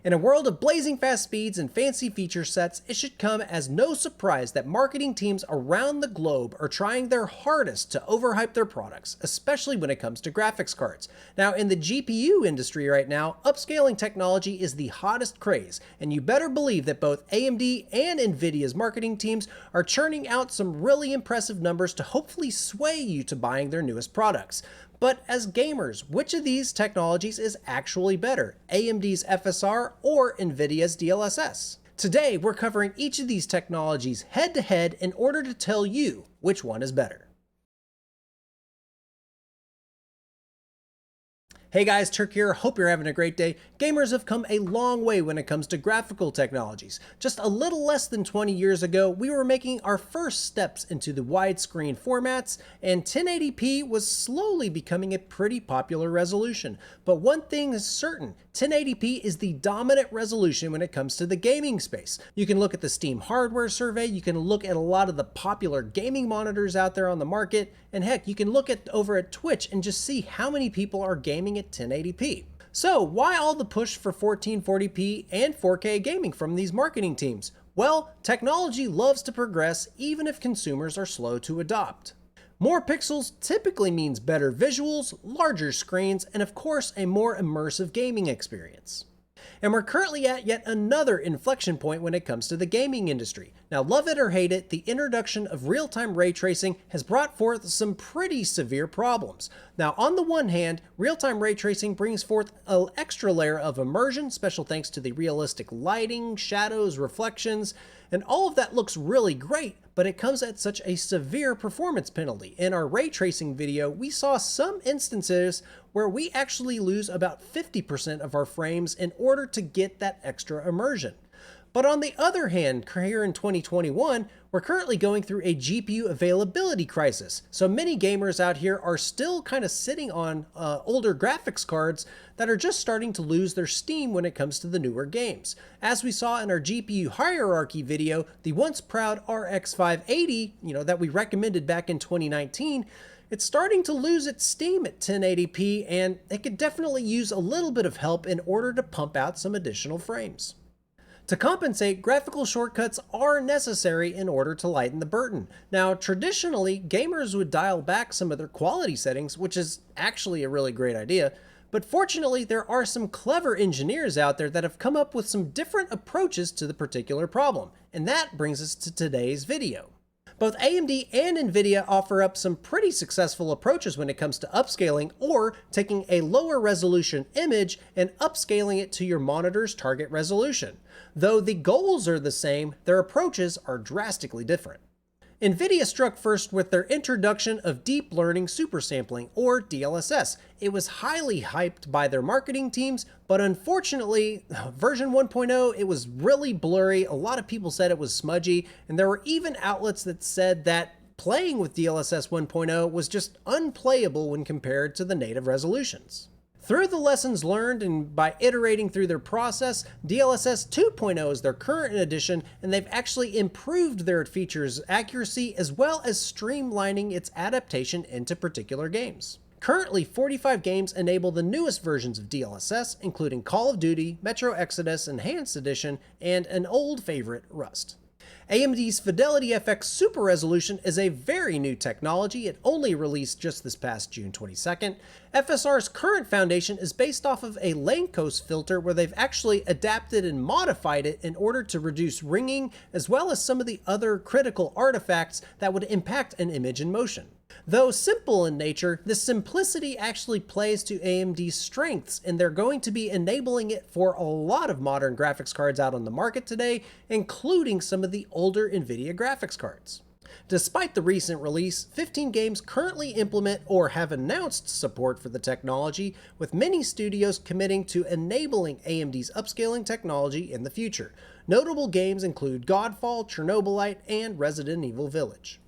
In a world of blazing fast speeds and fancy feature sets, it should come as no surprise that marketing teams around the globe are trying their hardest to overhype their products, especially when it comes to graphics cards. Now, in the GPU industry right now, upscaling technology is the hottest craze, and you better believe that both AMD and Nvidia's marketing teams are churning out some really impressive numbers to hopefully sway you to buying their newest products. But as gamers, which of these technologies is actually better, AMD's FSR or Nvidia's DLSS? Today, we're covering each of these technologies head-to-head in order to tell you which one is better. Hey guys, Turk here. Hope you're having a great day. Gamers have come a long way when it comes to graphical technologies. Just a little less than 20 years ago, we were making our first steps into the widescreen formats, and 1080p was slowly becoming a pretty popular resolution. But one thing is certain, 1080p is the dominant resolution when it comes to the gaming space. You can look at the Steam hardware survey, you can look at a lot of the popular gaming monitors out there on the market, and heck, you can look at over at Twitch and just see how many people are gaming at 1080p. So why all the push for 1440p and 4K gaming from these marketing teams? Well, technology loves to progress even if consumers are slow to adopt. More pixels typically means better visuals, larger screens, and of course a more immersive gaming experience. And we're currently at yet another inflection point when it comes to the gaming industry. Now, love it or hate it, the introduction of real-time ray tracing has brought forth some pretty severe problems. Now, on the one hand, real-time ray tracing brings forth an extra layer of immersion, special thanks to the realistic lighting, shadows, reflections, and all of that looks really great, but it comes at such a severe performance penalty. In our ray tracing video, we saw some instances where we actually lose about 50% of our frames in order to get that extra immersion. But on the other hand, here in 2021, we're currently going through a GPU availability crisis. So many gamers out here are still kind of sitting on older graphics cards that are just starting to lose their steam when it comes to the newer games. As we saw in our GPU hierarchy video, the once proud RX 580, that we recommended back in 2019, it's starting to lose its steam at 1080p, and it could definitely use a little bit of help in order to pump out some additional frames. To compensate, graphical shortcuts are necessary in order to lighten the burden. Now, traditionally, gamers would dial back some of their quality settings, which is actually a really great idea. But fortunately, there are some clever engineers out there that have come up with some different approaches to the particular problem. And that brings us to today's video. Both AMD and Nvidia offer up some pretty successful approaches when it comes to upscaling, or taking a lower resolution image and upscaling it to your monitor's target resolution. Though the goals are the same, their approaches are drastically different. Nvidia struck first with their introduction of Deep Learning Supersampling, or DLSS. It was highly hyped by their marketing teams, but unfortunately, version 1.0, it was really blurry. A lot of people said it was smudgy, and there were even outlets that said that playing with DLSS 1.0 was just unplayable when compared to the native resolutions. Through the lessons learned and by iterating through their process, DLSS 2.0 is their current edition, and they've actually improved their features accuracy as well as streamlining its adaptation into particular games. Currently, 45 games enable the newest versions of DLSS, including Call of Duty, Metro Exodus Enhanced Edition, and an old favorite, Rust. AMD's FidelityFX Super Resolution is a very new technology. It only released just this past June 22nd. FSR's current foundation is based off of a lane coast filter where they've actually adapted and modified it in order to reduce ringing, as well as some of the other critical artifacts that would impact an image in motion. Though simple in nature, this simplicity actually plays to AMD's strengths, and they're going to be enabling it for a lot of modern graphics cards out on the market today, including some of the older Nvidia graphics cards. Despite the recent release, 15 games currently implement or have announced support for the technology, with many studios committing to enabling AMD's upscaling technology in the future. Notable games include Godfall, Chernobylite, and Resident Evil Village.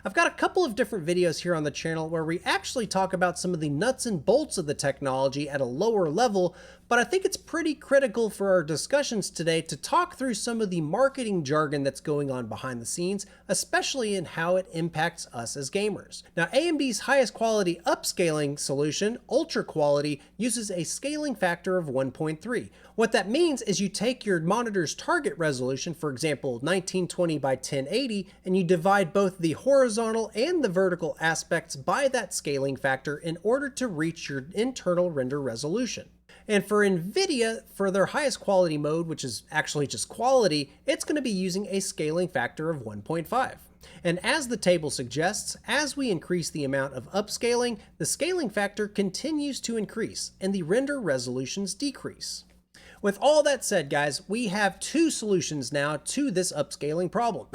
I've got a couple of different videos here on the channel where we actually talk about some of the nuts and bolts of the technology at a lower level, But I think it's pretty critical for our discussions today to talk through some of the marketing jargon that's going on behind the scenes, especially in how it impacts us as gamers. Now, AMD's highest quality upscaling solution, Ultra Quality, uses a scaling factor of 1.3. What that means is you take your monitor's target resolution, for example, 1920 by 1080, and you divide both the horizontal and the vertical aspects by that scaling factor in order to reach your internal render resolution. And for Nvidia, for their highest quality mode, which is actually just quality, it's going to be using a scaling factor of 1.5. And as the table suggests, as we increase the amount of upscaling, the scaling factor continues to increase and the render resolutions decrease. With all that said, guys, we have two solutions now to this upscaling problem.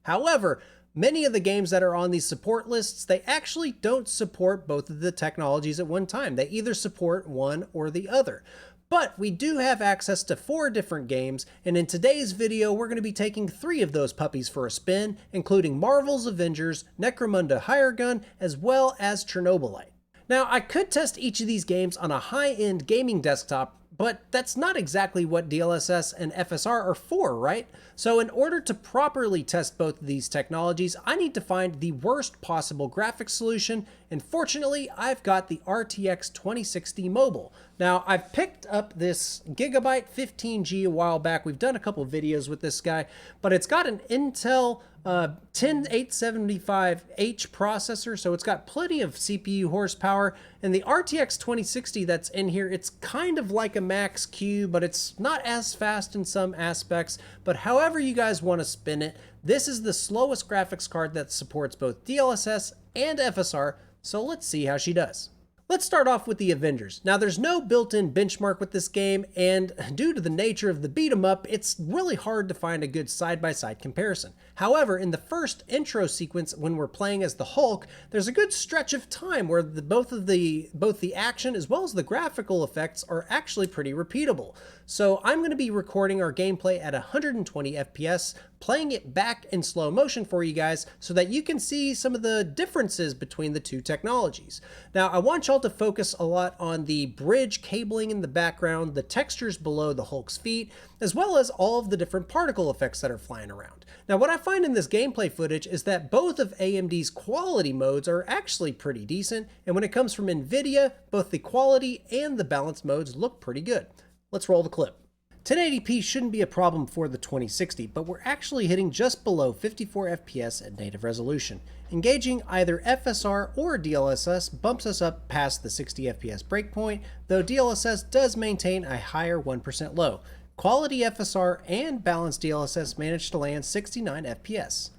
However, many of the games that are on these support lists, they actually don't support both of the technologies at one time. They either support one or the other. But we do have access to 4 different games, and in today's video, we're going to be taking 3 of those puppies for a spin, including Marvel's Avengers, Necromunda Hired Gun, as well as Chernobylite. Now, I could test each of these games on a high-end gaming desktop, but that's not exactly what DLSS and FSR are for, right? So in order to properly test both of these technologies, I need to find the worst possible graphics solution, and fortunately, I've got the RTX 2060 Mobile. Now, I've picked up this Gigabyte 15G a while back. We've done a couple videos with this guy, but it's got an Intel 10875H processor, so it's got plenty of CPU horsepower, and the RTX 2060 that's in here, it's kind of like a Max Q, but it's not as fast in some aspects. But however you guys want to spin it, this is the slowest graphics card that supports both DLSS and FSR, so let's see how she does. Let's start off with the Avengers. Now, there's no built-in benchmark with this game, and due to the nature of the beat-em-up, it's really hard to find a good side-by-side comparison. However, in the first intro sequence, when we're playing as the Hulk, there's a good stretch of time where both the action as well as the graphical effects are actually pretty repeatable. So I'm going to be recording our gameplay at 120 FPS, playing it back in slow motion for you guys so that you can see some of the differences between the two technologies. Now, I want y'all to focus a lot on the bridge cabling in the background, the textures below the Hulk's feet, as well as all of the different particle effects that are flying around. Now, what I find in this gameplay footage is that both of AMD's quality modes are actually pretty decent, and when it comes from Nvidia, both the quality and the balance modes look pretty good. Let's roll the clip. 1080p shouldn't be a problem for the 2060, but we're actually hitting just below 54 FPS at native resolution. Engaging either FSR or DLSS bumps us up past the 60 FPS breakpoint, though DLSS does maintain a higher 1% low. Quality FSR and balanced DLSS managed to land 69 FPS.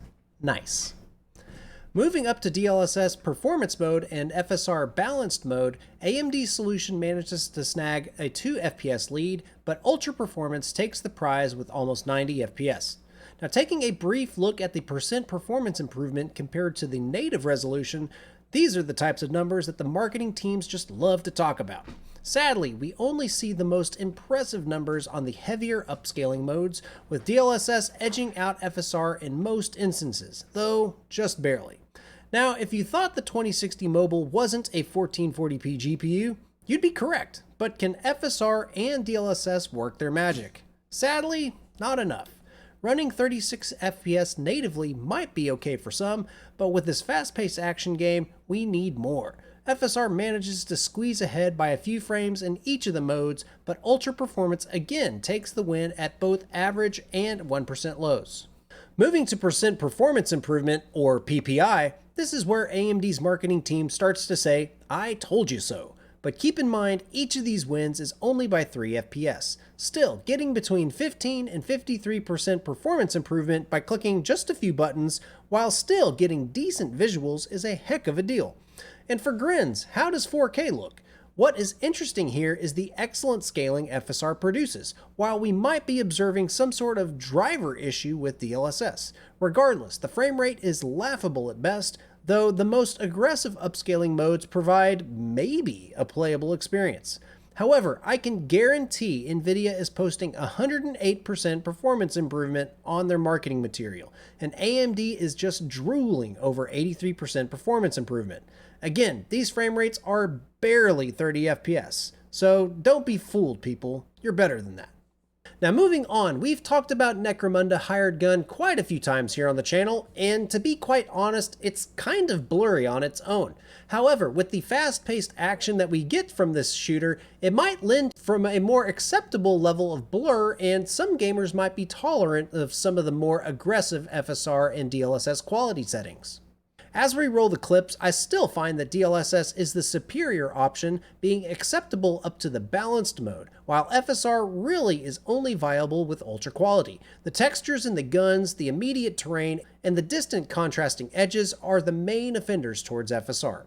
Nice. Moving up to DLSS Performance Mode and FSR Balanced Mode, AMD's solution manages to snag a 2 FPS lead, but Ultra Performance takes the prize with almost 90 FPS. Now, taking a brief look at the percent performance improvement compared to the native resolution, these are the types of numbers that the marketing teams just love to talk about. Sadly, we only see the most impressive numbers on the heavier upscaling modes, with DLSS edging out FSR in most instances, though just barely. Now, if you thought the 2060 Mobile wasn't a 1440p GPU, you'd be correct, but can FSR and DLSS work their magic? Sadly, not enough. Running 36 FPS natively might be okay for some, but with this fast-paced action game, we need more. FSR manages to squeeze ahead by a few frames in each of the modes, but Ultra Performance again takes the win at both average and 1% lows. Moving to percent performance improvement, or PPI, this is where AMD's marketing team starts to say, "I told you so." But keep in mind, each of these wins is only by 3 FPS. Still, getting between 15 and 53% performance improvement by clicking just a few buttons, while still getting decent visuals, is a heck of a deal. And for grins, how does 4K look? What is interesting here is the excellent scaling FSR produces, while we might be observing some sort of driver issue with DLSS. Regardless, the frame rate is laughable at best, though the most aggressive upscaling modes provide maybe a playable experience. However, I can guarantee Nvidia is posting 108% performance improvement on their marketing material, and AMD is just drooling over 83% performance improvement. Again, these frame rates are barely 30 FPS. So don't be fooled, people. You're better than that. Now moving on, we've talked about Necromunda Hired Gun quite a few times here on the channel, and to be quite honest, it's kind of blurry on its own. However, with the fast-paced action that we get from this shooter, it might lend from a more acceptable level of blur, and some gamers might be tolerant of some of the more aggressive FSR and DLSS quality settings. As we roll the clips, I still find that DLSS is the superior option, being acceptable up to the balanced mode, while FSR really is only viable with ultra quality. The textures in the guns, the immediate terrain, and the distant contrasting edges are the main offenders towards FSR.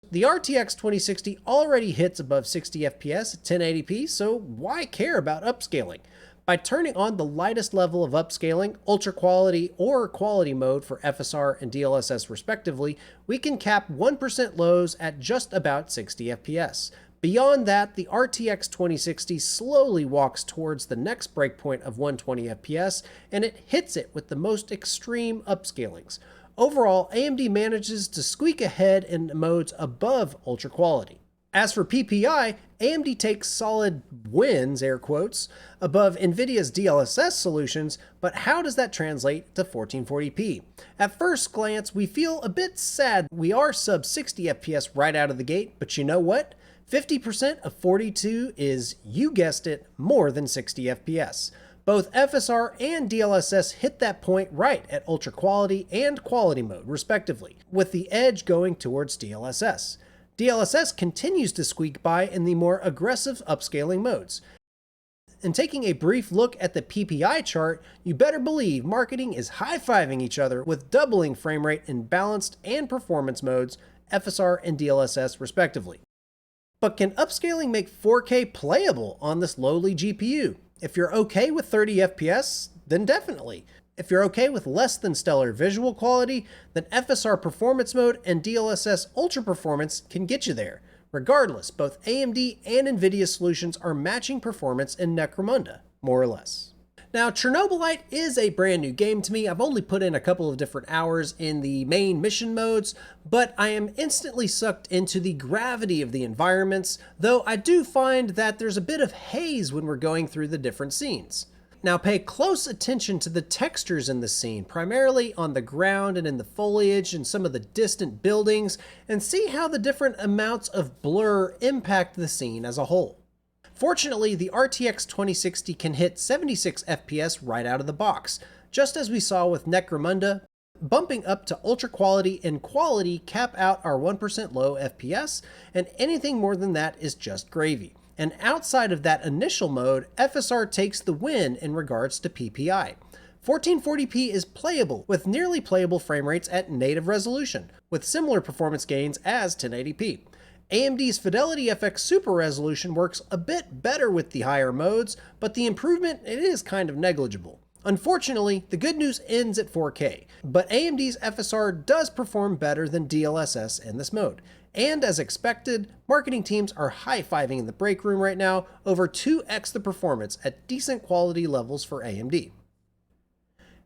The RTX 2060 already hits above 60 FPS at 1080p, so why care about upscaling? By turning on the lightest level of upscaling, ultra quality or quality mode for FSR and DLSS respectively, we can cap 1% lows at just about 60 FPS. Beyond that, the RTX 2060 slowly walks towards the next breakpoint of 120 FPS, and it hits it with the most extreme upscalings. Overall, AMD manages to squeak ahead in modes above ultra quality. As for PPI, AMD takes solid wins, air quotes, above Nvidia's DLSS solutions, but how does that translate to 1440p? At first glance, we feel a bit sad we are sub 60 FPS right out of the gate, but you know what? 50% of 42 is, you guessed it, more than 60 FPS. Both FSR and DLSS hit that point right at ultra quality and quality mode, respectively, with the edge going towards DLSS. DLSS continues to squeak by in the more aggressive upscaling modes. And taking a brief look at the PPI chart, you better believe marketing is high-fiving each other with doubling frame rate in balanced and performance modes, FSR and DLSS respectively. But can upscaling make 4K playable on this lowly GPU? If you're okay with 30 FPS, then definitely. If you're okay with less than stellar visual quality, then FSR Performance Mode and DLSS Ultra Performance can get you there. Regardless, both AMD and Nvidia solutions are matching performance in Necromunda, more or less. Now, Chernobylite is a brand new game to me. I've only put in a couple of different hours in the main mission modes, but I am instantly sucked into the gravity of the environments, though I do find that there's a bit of haze when we're going through the different scenes. Now pay close attention to the textures in the scene, primarily on the ground and in the foliage and some of the distant buildings, and see how the different amounts of blur impact the scene as a whole. Fortunately, the RTX 2060 can hit 76 FPS right out of the box, just as we saw with Necromunda. Bumping up to ultra quality and quality cap out our 1% low FPS, and anything more than that is just gravy. And outside of that initial mode, FSR takes the win in regards to PPI. 1440p is playable, with nearly playable frame rates at native resolution, with similar performance gains as 1080p. AMD's FidelityFX Super Resolution works a bit better with the higher modes, but the improvement is kind of negligible. Unfortunately, the good news ends at 4K, but AMD's FSR does perform better than DLSS in this mode. And as expected, marketing teams are high-fiving in the break room right now, over 2x the performance at decent quality levels for AMD.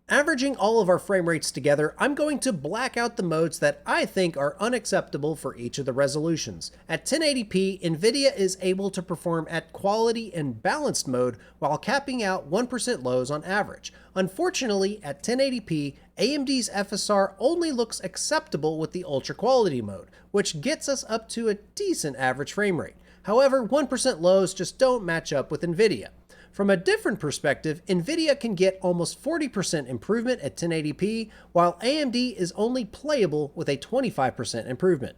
Averaging all of our frame rates together, I'm going to black out the modes that I think are unacceptable for each of the resolutions. At 1080p, Nvidia is able to perform at quality and balanced mode while capping out 1% lows on average. Unfortunately, at 1080p, AMD's FSR only looks acceptable with the ultra quality mode, which gets us up to a decent average frame rate. However, 1% lows just don't match up with Nvidia. From a different perspective, Nvidia can get almost 40% improvement at 1080p, while AMD is only playable with a 25% improvement.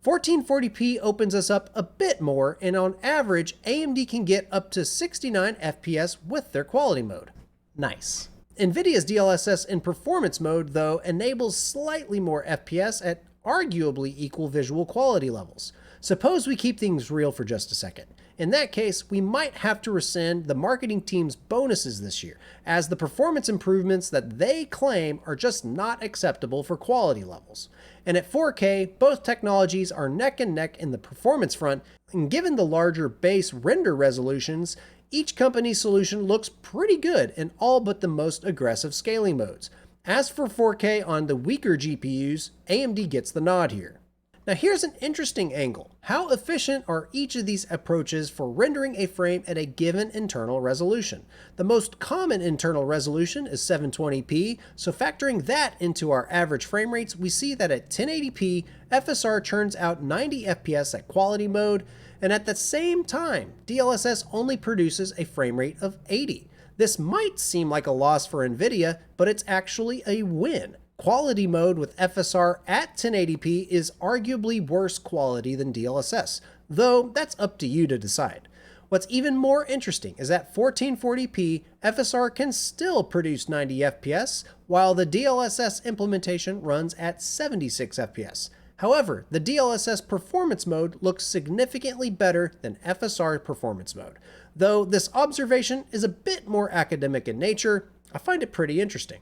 1440p opens us up a bit more, and on average, AMD can get up to 69 FPS with their quality mode. Nice. Nvidia's DLSS in performance mode, though, enables slightly more FPS at arguably equal visual quality levels. Suppose we keep things real for just a second. In that case, we might have to rescind the marketing team's bonuses this year, as the performance improvements that they claim are just not acceptable for quality levels. And at 4K, both technologies are neck and neck in the performance front, and given the larger base render resolutions, each company's solution looks pretty good in all but the most aggressive scaling modes. As for 4K on the weaker GPUs, AMD gets the nod here. Now here's an interesting angle. How efficient are each of these approaches for rendering a frame at a given internal resolution? The most common internal resolution is 720p, so factoring that into our average frame rates, we see that at 1080p, FSR churns out 90 FPS at quality mode, and at the same time, DLSS only produces a frame rate of 80. This might seem like a loss for Nvidia, but it's actually a win. Quality mode with FSR at 1080p is arguably worse quality than DLSS, though that's up to you to decide. What's even more interesting is at 1440p, FSR can still produce 90 FPS, while the DLSS implementation runs at 76 FPS. However, the DLSS performance mode looks significantly better than FSR performance mode. Though this observation is a bit more academic in nature, I find it pretty interesting.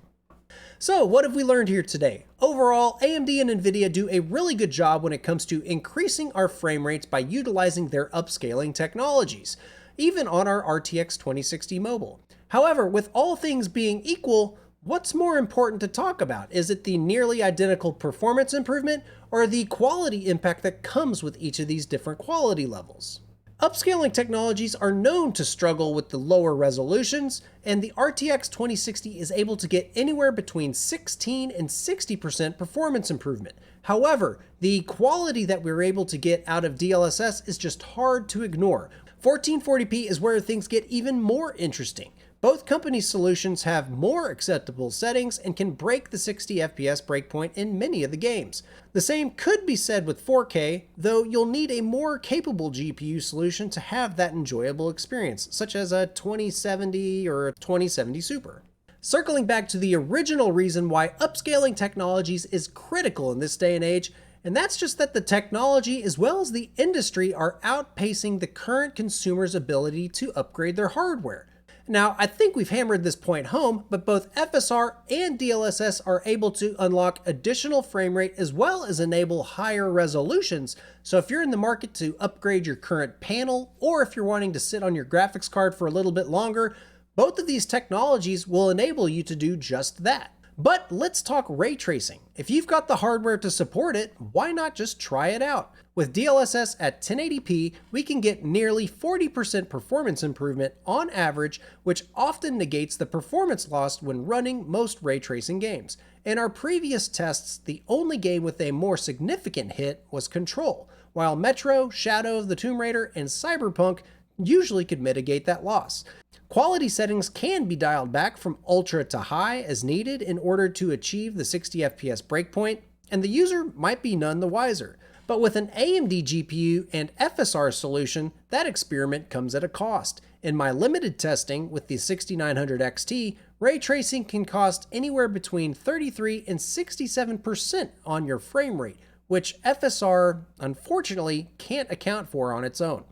So what have we learned here today? Overall, AMD and Nvidia do a really good job when it comes to increasing our frame rates by utilizing their upscaling technologies, even on our RTX 2060 mobile. However, with all things being equal, what's more important to talk about? Is it the nearly identical performance improvement or the quality impact that comes with each of these different quality levels? Upscaling technologies are known to struggle with the lower resolutions, and the RTX 2060 is able to get anywhere between 16 and 60% performance improvement. However, the quality that we're able to get out of DLSS is just hard to ignore. 1440p is where things get even more interesting. Both companies' solutions have more acceptable settings and can break the 60 FPS breakpoint in many of the games. The same could be said with 4K, though you'll need a more capable GPU solution to have that enjoyable experience, such as a 2070 or a 2070 Super. Circling back to the original reason why upscaling technologies is critical in this day and age, and that's just that the technology as well as the industry are outpacing the current consumer's ability to upgrade their hardware. Now, I think we've hammered this point home, but both FSR and DLSS are able to unlock additional frame rate as well as enable higher resolutions. So if you're in the market to upgrade your current panel, or if you're wanting to sit on your graphics card for a little bit longer, both of these technologies will enable you to do just that. But let's talk ray tracing. If you've got the hardware to support it, why not just try it out? With DLSS at 1080p, we can get nearly 40% performance improvement on average, which often negates the performance lost when running most ray tracing games. In our previous tests, the only game with a more significant hit was Control, while Metro, Shadow of the Tomb Raider, and Cyberpunk usually could mitigate that loss. Quality settings can be dialed back from ultra to high as needed in order to achieve the 60 FPS breakpoint, and the user might be none the wiser. But with an AMD GPU and FSR solution, that experiment comes at a cost. In my limited testing with the 6900 XT, ray tracing can cost anywhere between 33 and 67% on your frame rate, which FSR unfortunately can't account for on its own.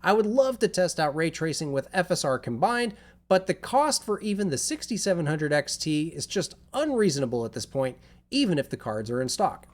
I would love to test out ray tracing with FSR combined, but the cost for even the 6700 XT is just unreasonable at this point, even if the cards are in stock.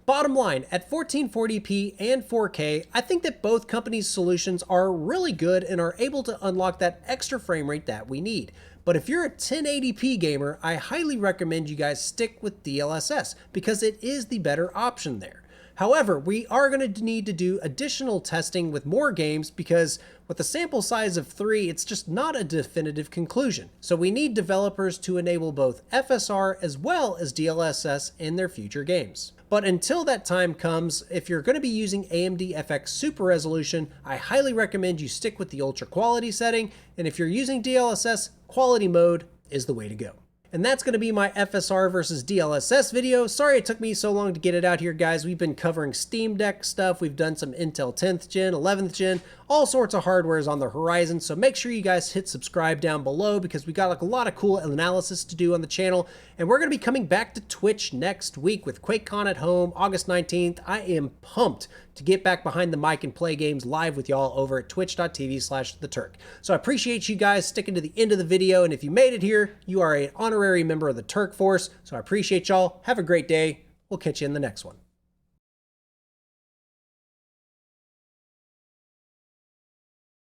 Bottom line, at 1440p and 4K, I think that both companies' solutions are really good and are able to unlock that extra frame rate that we need. But if you're a 1080p gamer, I highly recommend you guys stick with DLSS because it is the better option there. However, we are going to need to do additional testing with more games because with a sample size of 3, it's just not a definitive conclusion. So we need developers to enable both FSR as well as DLSS in their future games. But until that time comes, if you're going to be using AMD FX Super Resolution, I highly recommend you stick with the ultra quality setting, and if you're using DLSS, quality mode is the way to go. And that's going to be my FSR versus DLSS video. Sorry it took me so long to get it out here, guys. We've been covering Steam Deck stuff. We've done some Intel 10th gen, 11th gen, all sorts of hardware is on the horizon. So make sure you guys hit subscribe down below because we got like a lot of cool analysis to do on the channel. And we're going to be coming back to Twitch next week with QuakeCon at home, August 19th. I am pumped to get back behind the mic and play games live with y'all over at twitch.tv/theturk. So I appreciate you guys sticking to the end of the video. And if you made it here, you are an honorary member of the Turk Force. So I appreciate y'all. Have a great day. We'll catch you in the next one.